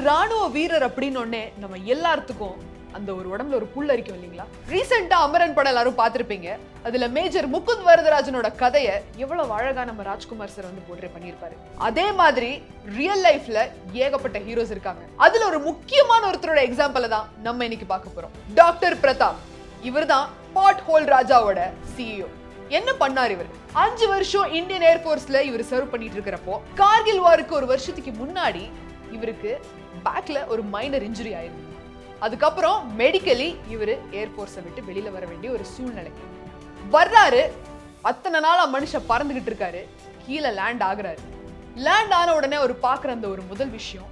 ராணுவ வீரர் அப்படின்னு நம்ம எல்லாத்துக்கும் அந்த ஒரு உடம்புல ஒரு புல் அரிக்கும் இல்லைங்களா? ரீசெண்டா அமரன் படம் எல்லாரும் பார்த்திருப்பீங்க. அதுல மேஜர் முகுந்த் வரதராஜனோட கதையை எவ்வளவு அழகா நம்ம ராஜ்குமார் சார் வந்து போர்ட்ரே பண்ணியிருப்பாரு. அதே மாதிரி ரியல் லைஃப்ல ஏகப்பட்ட ஹீரோஸ் இருக்காங்க. அதுல ஒரு முக்கியமான ஒருத்தரோட எக்ஸாம்பிள் தான் நம்ம இன்னைக்கு பார்க்க போறோம். டாக்டர் பிரதாப். இவர் தான் பாட் ஹோல் ராஜாவோட சிஇஓ. என்ன பண்ணார் இவர்? 5 வருஷம் இந்தியன் ஏர்போர்ஸ்ல இவர் சர்வ் பண்ணிட்டு இருக்கிறப்போ கார்கில் வாருக்கு ஒரு வருஷத்துக்கு முன்னாடி இவருக்கு பேக்ல ஒரு மைனர் இன்ஜுரி ஆயிருக்கு. அதுக்கப்புறம் மெடிக்கலி இவரு ஏர்போர்ஸை விட்டு வெளியில வர வேண்டிய ஒரு சூழ்நிலை வர்றாரு. அத்தனை நாளா மனுஷன் பறந்துகிட்டு இருக்காரு. கீழே லேண்ட் ஆகுறாரு. லேண்ட் ஆன உடனே ஒரு பாக்குற அந்த ஒரு முதல் விஷயம்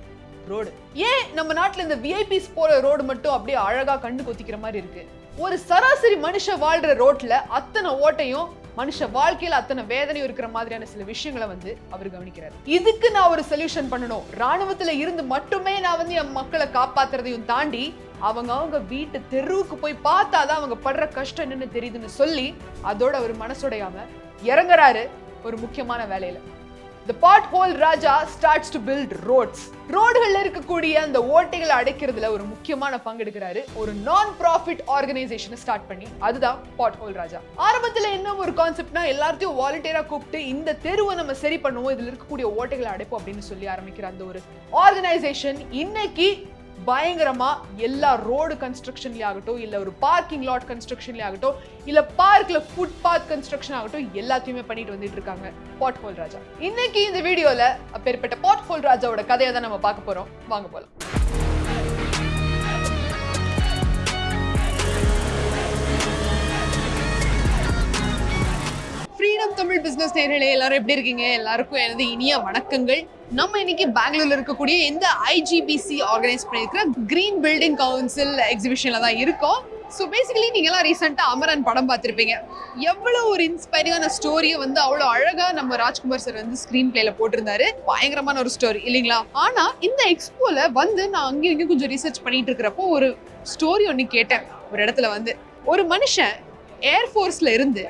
ரோடு. ஏன் நம்ம நாட்டுல இந்த விஐபிஸ் போற ரோடு மட்டும் அப்படியே அழகா கண்டு கொத்திக்கிற மாதிரி இருக்கு? ஒரு சராசரி மனுஷ வாழ்ற ரோட்ல அத்தனை ஓட்டையும் மனுஷ வாழ்க்கையில அத்தனை வேதனையும் இருக்கிற மாதிரியான சில விஷயங்களை வந்து அவர் கவனிக்கிறார். இதுக்கு நான் ஒரு சொல்யூஷன் பண்ணணும். ராணுவத்துல இருந்து மட்டுமே நான் வந்து என் மக்களை காப்பாத்துறதையும் தாண்டி அவங்க வீட்டு தெருவுக்கு போய் பார்த்தாதான் அவங்க படுற கஷ்டம் என்னன்னு தெரியுதுன்னு சொல்லி அதோட ஒரு மனசுடையாம இறங்குறாரு ஒரு முக்கியமான வேலையில. The pothole Raja starts to build roads. ரோடுகள்ல இருக்கக்கூடிய அந்த ஓட்டைகளை அடைக்கிறதுல ஒரு முக்கியமான பங்கு எடுக்கிறாரு. ஒரு நான் ப்ராஃபிட் ஆர்கனைசேஷனை ஸ்டார்ட் பண்ணி, அதுதான் பாட்ஹோல் ராஜா. ஆரம்பத்துல என்ன ஒரு கான்செப்ட்னா எல்லாத்தையும் வாலண்டியரா கூப்பிட்டு இந்த தெருவை நம்ம சரி பண்ணுவோம், இதுல இருக்கக்கூடிய ஓட்டைகளை அடைப்போம் அப்படின்னு சொல்லி ஆரம்பிக்கிற அந்த ஒரு ஆர்கனைசேஷன் இன்னைக்கு பயங்கரமா எல்லா ரோடு கன்ஸ்ட்ரக்ஷன்லயே ஆகட்டும், இல்ல ஒரு பார்க்கிங் லாட் கன்ஸ்ட்ரக்ஷன்லயே ஆகட்டும், இல்ல பார்க்ல ஃபுட் பாத் கன்ஸ்ட்ரக்ஷன் ஆகட்டும், எல்லாத்தையுமே பண்ணிட்டு வந்துட்டு இருக்காங்க பாட்ஹோல் ராஜா. இன்னைக்கு இந்த வீடியோல அப்பேற்பட்ட பாட்ஹோல் ராஜாவோட கதையை தான் நம்ம பார்க்க போறோம். வாங்க போலாம். ஃப்ரீடம் தமிழ் பிசினஸ் நேயர்களே, எல்லாரும் எப்படி இருக்கீங்க? எல்லாருக்கும் எனது இனிய வணக்கங்கள். நம்ம இன்னைக்கு பெங்களூர்ல இருக்கக்கூடிய இந்த ஐஜிபிசி ஆர்கனைஸ் பண்ணிருக்கிற கிரீன் பில்டிங் கவுன்சில் எக்ஸிபிஷன்ல தான் இருக்கோம். ஸோ பேசிக்கலி நீங்க எல்லாம் ரீசெண்டா அமரன் படம் பார்த்திருப்பீங்க. எவ்வளவு ஒரு இன்ஸ்பைரிங்கான ஸ்டோரியை வந்து அவ்வளவு அழகா நம்ம ராஜ்குமார் சார் வந்து ஸ்கிரீன் பிளேல போட்டிருந்தாரு. பயங்கரமான ஒரு ஸ்டோரி இல்லைங்களா? ஆனா இந்த எக்ஸ்போல வந்து நான் அங்கேயும் இங்கேயும் கொஞ்சம் ரிசர்ச் பண்ணிட்டு இருக்கிறப்போ ஒரு ஸ்டோரி ஒன்னு கேட்டேன். ஒரு இடத்துல வந்து ஒரு மனுஷன் ஏர்ஃபோர்ஸ்ல இருந்து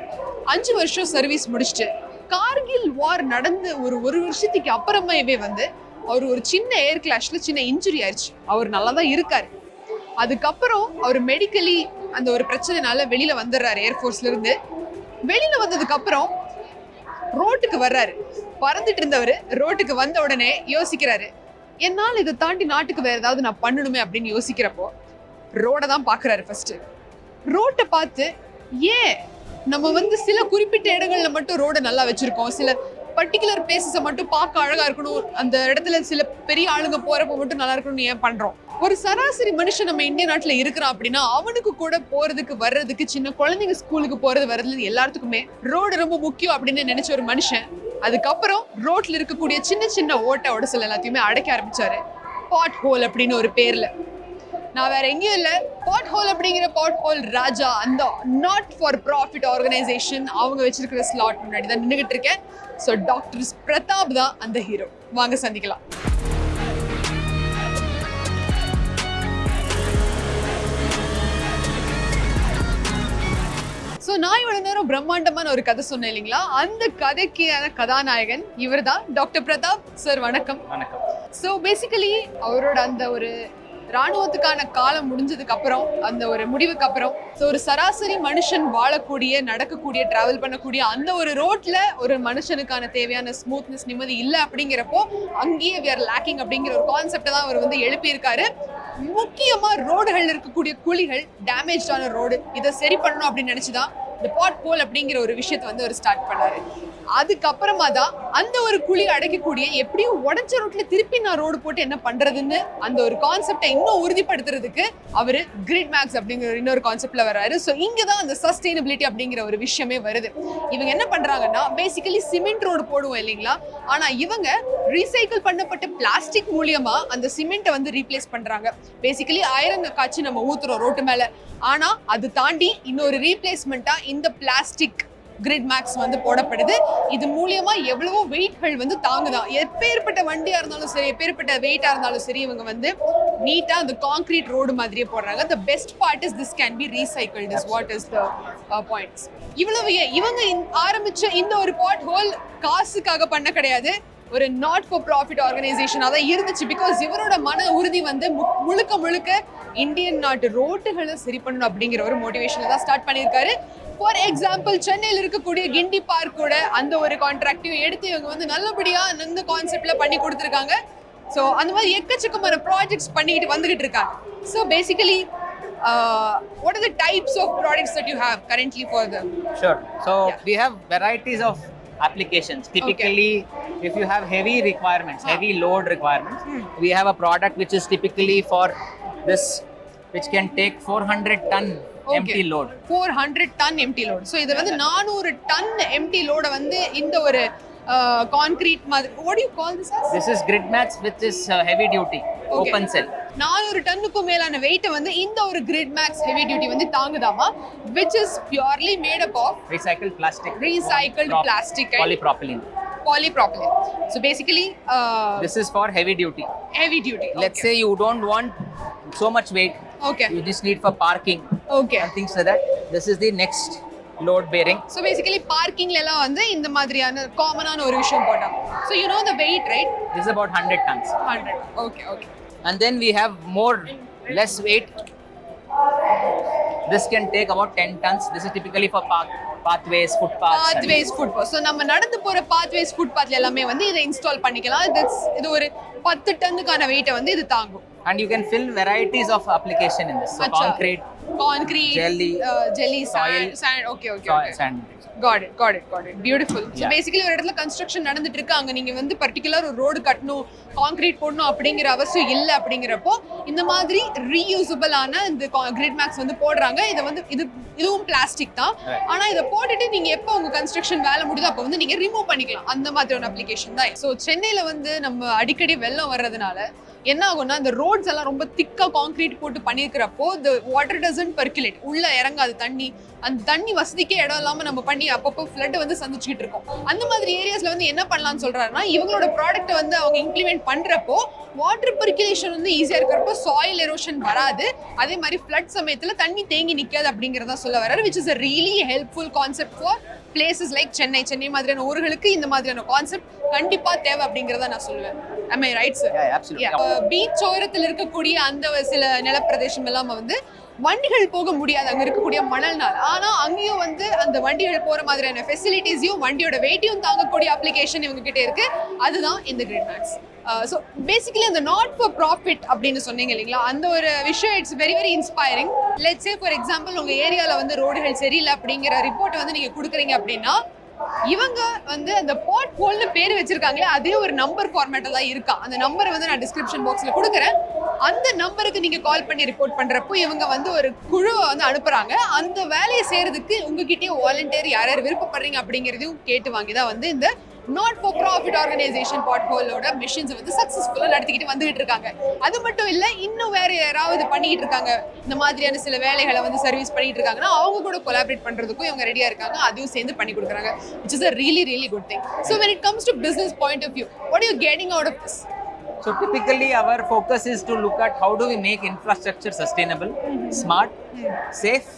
5 வருஷம் சர்வீஸ் முடிச்சுட்டு கார்கில் வார் நடந்து ஒரு வருஷத்துக்கு அப்புறமாவே வந்து அவர் ஒரு சின்ன ஏர் கிளாஷ்ல சின்ன இன்ஜுரி ஆயிடுச்சு. அவர் நல்லா தான் இருக்காரு. அதுக்கப்புறம் அவர் மெடிக்கலி அந்த ஒரு பிரச்சனைனால வெளியில வந்துடுறாரு. ஏர்ஃபோர்ஸ்ல இருந்து வெளியில வந்ததுக்கு அப்புறம் ரோட்டுக்கு வர்றாரு. பறந்துட்டு இருந்தவர் ரோட்டுக்கு வந்த உடனே யோசிக்கிறாரு, என்னால் இதை தாண்டி நாட்டுக்கு வேற ஏதாவது நான் பண்ணணுமே அப்படின்னு யோசிக்கிறப்போ ரோட தான் பாக்குறாரு. ஃபர்ஸ்ட் ரோட்டை பார்த்து, ஏன் நம்ம வந்து சில குறிப்பிட்ட இடங்கள்ல மட்டும் ரோட நல்லா வச்சிருக்கோம், சில பர்டிகுலர் பிளேசஸை மட்டும் பார்க்க அழகா இருக்கணும், அந்த இடத்துல சில பெரிய ஆளுங்க போறப்ப மட்டும் நல்லா இருக்கணும்னு ஏன் பண்றோம்? ஒரு சராசரி மனுஷன் நம்ம இந்திய நாட்டுல இருக்கிறான் அப்படின்னா அவனுக்கு கூட போறதுக்கு வர்றதுக்கு, சின்ன குழந்தைங்க ஸ்கூலுக்கு போறது வர்றதுல எல்லாத்துக்குமே ரோடு ரொம்ப முக்கியம் அப்படின்னு நினைச்ச ஒரு மனுஷன் அதுக்கப்புறம் ரோட்ல இருக்கக்கூடிய சின்ன சின்ன ஓட்ட உடசல் எல்லாத்தையுமே அடைக்க ஆரம்பிச்சாரு பாட் ஹோல் அப்படின்னு ஒரு பேர்ல. நான் வேற எங்கேயும் இல்ல, பாட்ஹோல் அப்படிங்கிற பாட்ஹோல் ராஜா அந்த நாட் ஃபார் ப்ராஃபிட் ஆர்கனைசேஷன் அவங்க வச்சிருக்கிற ஸ்லாட் முன்னாடி தான் நின்றுகிட்டு இருக்கேன். ஸோ டாக்டர் பிரதாப் தான் அந்த ஹீரோ. வாங்க சந்திக்கலாம். ஸோ நான் இவ்வளவு நேரம் பிரம்மாண்டமான ஒரு கதை சொன்னேன் இல்லைங்களா? அந்த கதைக்கான கதாநாயகன் இவர் தான் டாக்டர் பிரதாப் சார். வணக்கம். வணக்கம். ஸோ பேசிக்கலி அவரோட அந்த ஒரு ராணுவத்துக்கான காலம் முடிஞ்சதுக்கு அப்புறம், அந்த ஒரு முடிவுக்கு அப்புறம், ஸோ ஒரு சராசரி மனுஷன் வாழக்கூடிய, நடக்கக்கூடிய, டிராவல் பண்ணக்கூடிய அந்த ஒரு ரோட்ல ஒரு மனுஷனுக்கான தேவையான ஸ்மூத்னஸ், நிம்மதி இல்லை அப்படிங்கிறப்போ அங்கேயே we are lacking அப்படிங்கிற ஒரு கான்செப்டை தான் அவர் வந்து எழுப்பியிருக்காரு. முக்கியமா ரோடுகள் இருக்கக்கூடிய குழிகள், டேமேஜான ரோடு, இதை சரி பண்ணணும் அப்படின்னு நினைச்சுதான் இந்த பாட்ஹோல் அப்படிங்கிற ஒரு விஷயத்தை வந்து அவர் ஸ்டார்ட் பண்ணாரு. அதுக்கப்புறமா தான் அந்த ஒரு குழி அடைக்கக்கூடிய, எப்படியும் உடஞ்ச ரோட்ல திருப்பி நான் ரோடு போட்டு என்ன பண்றதுன்னு அந்த ஒரு கான்செப்டை இன்னும் உறுதிப்படுத்துறதுக்கு அவரு GridMats அப்படிங்கிற இன்னொரு கான்செப்ட்ல வர்றாரு. ஸோ இங்கதான் அந்த சஸ்டைனபிலிட்டி அப்படிங்கிற ஒரு விஷயமே வருது. இவங்க என்ன பண்றாங்கன்னா, பேசிக்கலி சிமெண்ட் ரோடு போடுவோம் இல்லைங்களா? ஆனா இவங்க ரீசைக்கிள் பண்ணப்பட்ட பிளாஸ்டிக் மூலியமா அந்த சிமெண்ட்டை வந்து ரீப்ளேஸ் பண்றாங்க. பேசிக்கலி ஐரன் காய்ச்சி நம்ம ஊத்துறோம் ரோட்டு மேல, ஆனா அது தாண்டி இன்னொரு ரீப்ளேஸ்மெண்டா இந்த பிளாஸ்டிக் GridMats வந்து போடப்படுது. இது மூலியமா எவ்வளவோ வெயிட்கள் வந்து தாங்குதான். எப்பேற்பட்ட வண்டியா இருந்தாலும் சரி, எப்பேற்பட்ட வெயிட்டா இருந்தாலும் சரி, இவங்க வந்து நீட்டா அந்த கான்கிரீட் ரோடு மாதிரியே போடுறாங்க. The best part is this can be recycled is what is the points. இவ்வளவு இவங்க ஆரம்பிச்ச இந்த ஒரு பாட் ஹோல் காசுக்காக பண்ண கிடையாது. ஒரு நாட் ஃபார் ப்ராஃபிட் ஆர்கனைசேஷனாக தான் இருந்துச்சு. பிகாஸ் இவரோட மன உறுதி வந்து முழுக்க முழுக்க இந்தியன் நாட்டு ரோட்டுகளை சரி பண்ணணும் அப்படிங்கிற ஒரு மோட்டிவேஷனில் தான் ஸ்டார்ட் பண்ணியிருக்காரு. ஃபார் எக்ஸாம்பிள் சென்னையில் இருக்கக்கூடிய கிண்டி பார்க்கோட அந்த ஒரு கான்ட்ராக்டையும் எடுத்து இவங்க வந்து நல்லபடியாக இந்த கான்செப்ட்ல பண்ணி கொடுத்துருக்காங்க. ஸோ அந்த மாதிரி எக்கச்சக்கமான ப்ராஜெக்ட்ஸ் பண்ணிட்டு வந்துகிட்டு இருக்காங்க. So basically what are the types of products that you have currently for them? Sure. So we have varieties of applications. Typically, if you have heavy requirements, heavy load requirements, we have a product which is typically for this, which can take 400 ton empty load. 400 ton empty load. So இது வந்து 400 ton empty load வந்து இந்த ஒரு concrete மாதிரி. What do you call this as? This is GridMats, which is heavy duty, open cell. 400 டன்னுக்கு மேலான wait வந்து இந்த ஒரு GridMats heavy duty வந்து தாங்குதாமா, which is purely made up of recycled plastic, plastic and polypropylene. So basically this is for heavy duty. Let's say you don't want so much weight, you just need for parking and things like that. This is the next load bearing. So basically parking la ella வந்து இந்த மாதிரியான காமனான ஒரு விஷயம் போட்டாங்க. So you know the weight, right? This is about 100 tons. 100. Okay. And then we have more less weight. This can take about 10 tons. This is typically for pathways, footpaths. So நம்ம நடந்து போற pathways, footpathல எல்லாமே வந்து இத install பண்ணிக்கலாம். இது ஒரு 10 டன்னுக்கான weight வந்து இது தாங்கும். And you can fill varieties of application in this. So concrete, jelly, sand. Okay. Sand. Got it. Beautiful. So basically ஒரு இடத்துல கன்ஸ்ட்ரக்ஷன் நடந்துட்டு இருக்கு, அங்க நீங்க வந்து பர்టిక్యులர் ஒரு ரோடு கட்டணும், கான்கிரீட் போடணும் அப்படிங்கிற அவசியம் இல்ல அப்படிங்கறப்போ இந்த மாதிரி ரீயூசபிள் ஆன இந்த GridMats வந்து போடுறாங்க. இத வந்து இதுவும் பிளாஸ்டிக் தான், ஆனா இத போட்டுட்டு நீங்க எப்ப உங்க கன்ஸ்ட்ரக்ஷன் வேலை முடியுதோ அப்ப வந்து நீங்க ரிமூவ் பண்ணிக்கலாம். அந்த மாதிரி ஒரு அப்ளிகேஷன் தான். சோ சென்னையில வந்து நம்ம அடிக்கடி வெள்ளம் வர்றதுனால என்ன ஆகும்னா இந்த ரோட்ஸ் எல்லாம் ரொம்ப திக்கா கான்கிரீட் போட்டு பண்ணிருக்கிறப்போ the water doesn't percolate, உள்ள இறங்காது தண்ணி. அந்த தண்ணி வசதிக்கே இடம் இல்லாம நம்ம பண்ணி அப்பப்போ ஃப்ளட் வந்து சந்திச்சுக்கிட்டு இருக்கோம். அந்த மாதிரி ஏரியாஸ்ல வந்து என்ன பண்ணலாம்னு சொல்றாருன்னா இவங்களோட ப்ராடக்ட் வந்து அவங்க இம்ப்ளிமெண்ட் பண்றப்போ வாட்டர் பெர்குலேஷன் வந்து ஈஸியா இருக்கிறப்போ சாயில் எரோஷன் வராது, அதே மாதிரி ஃப்ளட் சமயத்துல தண்ணி தேங்கி நிக்காது அப்படிங்கறத சொல்ல வர்றாரு. which is a really helpful concept for places like Chennai மாதிரியான ஊர்களுக்கு இந்த மாதிரியான கான்செப்ட் கண்டிப்பா தேவை அப்படிங்கறத நான் சொல்லுவேன். Am I right, sir? Yeah, absolutely. Beach ஓரத்தில் இருக்கக்கூடிய அந்த சில நிலப்பிரதேசம் எல்லாம் வந்து வண்டிகள் போக முடியாது அங்க இருக்கக்கூடிய மணல்னால. ஆனா அங்கேயும் வந்து அந்த வண்டிகள் போற மாதிரியான ஃபெசிலிட்டிஸையும் வண்டியோட வெயிட்டையும் தாங்கக்கூடிய அப்ளிகேஷன் இவங்க கிட்ட இருக்கு. அதுதான் இந்த GridMats. ஸோ பேசிக்கலி அந்த நாட் ஃபார் ப்ராஃபிட் அப்படின்னு சொன்னீங்க இல்லைங்களா, அந்த ஒரு விஷயம் it's very very inspiring. Let's say for example உங்க ஏரியால வந்து ரோடுகள் சரியில்லை அப்படிங்கிற ரிப்போர்ட் வந்து நீங்க கொடுக்குறீங்க அப்படின்னா இவங்க வந்து அந்த பாட் ஹோல்னு பேர் வச்சிருக்காங்களே அதே ஒரு நம்பர் ஃபார்மேட்டா தான் இருக்கா. அந்த நம்பரை வந்து நான் டிஸ்கிரிப்ஷன் பாக்ஸ்ல கொடுக்குறேன். அந்த நம்பருக்கு நீங்க கால் பண்ணி ரிப்போர்ட் பண்றப்போ இவங்க வந்து ஒரு குழுவை வந்து அனுப்புறாங்க. அந்த வேலையை செய்யறதுக்கு உங்ககிட்டயே வாலண்டியர் யார் விருப்பப்படுறீங்க அப்படிங்கிறதையும் கேட்டு வாங்கி தான் வந்து இந்த நாட் ஃபார் ப்ராஃபிட் ஆர்கனைசேஷன் பாட்ஹோலோட மிஷன்ஸ் வந்து சக்சஸ்ஃபுல்லா நடத்திக்கிட்டு வந்துகிட்டு இருக்காங்க. அது மட்டும் இல்ல, இன்னும் வேற யாராவது பண்ணிட்டு இருக்காங்க இந்த மாதிரியான சில வேலைகளை வந்து சர்வீஸ் பண்ணிட்டு இருக்காங்கன்னா அவங்க கூட கொலாபரேட் பண்றதுக்கும் இவங்க ரெடியா இருக்காங்க. அதையும் சேர்ந்து பண்ணி கொடுக்குறாங்க, which is a really good thing. So when it comes to business point of view, what are you getting out of this? So typically our focus is to look at how do we make infrastructure sustainable, smart, safe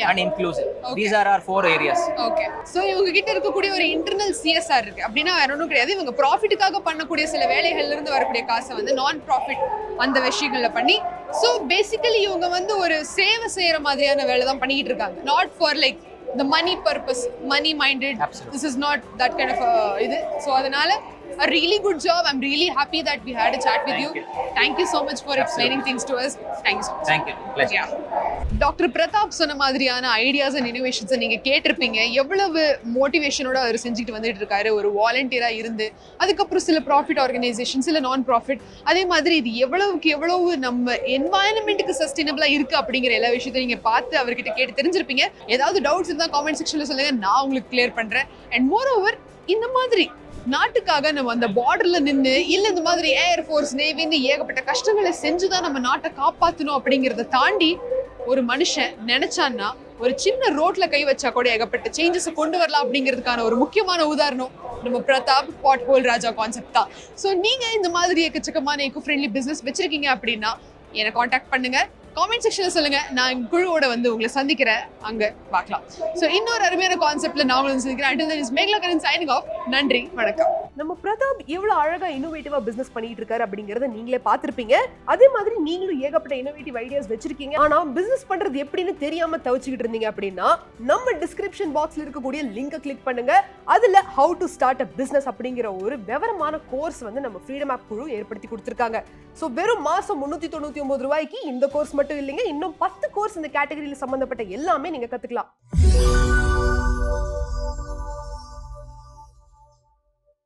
and inclusive. These are our 4 areas. Okay. So இவங்க கிட்ட இருக்கக்கூடிய ஒரு internal CSR இருக்கு அப்படின்னா வேற ஒன்றும் கிடையாது. இவங்க ப்ராஃபிட்டுக்காக பண்ணக்கூடிய சில வேலைகள்ல இருந்து வரக்கூடிய காசை வந்து நான் ப்ராஃபிட் அந்த விஷயங்கள்ல பண்ணி ஸோ பேசிக்கலி இவங்க வந்து ஒரு சேவை செய்யற மாதிரியான வேலை தான் பண்ணிக்கிட்டு இருக்காங்க. Not for like the money purpose, money minded. Absolutely. This is not that kind of இது. So அதனால a really good job. I'm really happy that we had a chat with you. Thank you so much for explaining things to us. Thank you so much. Thank you. Pleasure. Yeah. Doctor Pratap சொன்ன மாதிரியான ideas and இனோவேஷன்ஸை நீங்க கேட்டிருப்பீங்க. எவ்வளவு மோட்டிவேஷனோட அவர் செஞ்சுட்டு வந்துட்டு இருக்காரு ஒரு வாலண்டியரா இருந்து. அதுக்கப்புறம் சில ப்ராஃபிட் ஆர்கனைசேஷன், சில நான் ப்ராஃபிட், அதே மாதிரி இது எவ்வளவு நம்ம என்வாயன்மெண்ட்டுக்கு சஸ்டைனபிளா இருக்கு அப்படிங்கிற எல்லா விஷயத்தையும் நீங்க பார்த்து அவர்கிட்ட கேட்டு தெரிஞ்சிருப்பீங்க. ஏதாவது டவுட்ஸ் இருந்தா காமெண்ட் செக்ஷன்ல சொல்லுங்க, நான் உங்களுக்கு கிளியர் பண்றேன். அண்ட் மோர் ஓவர் இந்த மாதிரி நாட்டுக்காக நம்ம அந்த பார்டர்ல நின்று இல்ல இந்த மாதிரி ஏர் ஃபோர்ஸ் நேவின்னு ஏகப்பட்ட கஷ்டங்களை செஞ்சுதான் நம்ம நாட்டை காப்பாற்றணும் அப்படிங்கிறத தாண்டி ஒரு மனுஷன் நினைச்சான்னா ஒரு சின்ன ரோட்ல கை வச்சா கூட ஏகப்பட்ட சேஞ்சஸ் கொண்டு வரலாம் அப்படிங்கிறதுக்கான ஒரு முக்கியமான உதாரணம் நம்ம பிரதாப் பாட் ஹோல் ராஜா கான்செப்ட் தான். ஸோ நீங்க இந்த மாதிரி எக்கச்சக்கமான எக்கோ ஃப்ரெண்ட்லி பிசினஸ் வச்சிருக்கீங்க அப்படின்னா என்னை காண்டாக்ட் பண்ணுங்க, காமெண்ட் செக்ஷன்ல சொல்லுங்க, நான் குழுவோட வந்து உங்களை சந்திக்கிறேன், அங்க பார்க்கலாம். ஸோ இன்னொரு அருமையான கான்செப்ட்ல நான் உங்களை சந்திக்கிறேன். Until then, it's Megla Karan signing off. நன்றி, வணக்கம். நம்ம பிரதாப் எவ்வளவு அழகா இன்னோவேட்டிவா பிசினஸ் பண்ணிட்டு இருக்காரு அப்படிங்கறத நீங்களே பாத்திருப்பீங்க. அதே மாதிரி நீங்களும் ஏகப்பட்ட இன்னோவேட்டிவ் ஐடியாஸ் வச்சிருக்கீங்க. ஆனா பிசினஸ் பண்றது எப்படின்னு தெரியாம தவிச்சுக்கிட்டு இருந்தீங்க அப்படின்னா நம்ம டிஸ்கிரிப்ஷன் பாக்ஸ்ல இருக்கக்கூடிய லிங்கை கிளிக் பண்ணுங்க. அதுல how to start a business அப்படிங்கிற ஒரு விவரமான கோர்ஸ் வந்து நம்ம ஃப்ரீடம் ஆப் குழு ஏற்படுத்தி கொடுத்திருக்காங்க. சோ வெறும் மாசம் 399 ரூபாய்க்கு இந்த கோர்ஸ் மட்டும் இல்லைங்க, இன்னும் 10 கோர்ஸ் இந்த கேட்டகரியில சம்பந்தப்பட்ட எல்லாமே நீங்க கத்துக்கலாம்.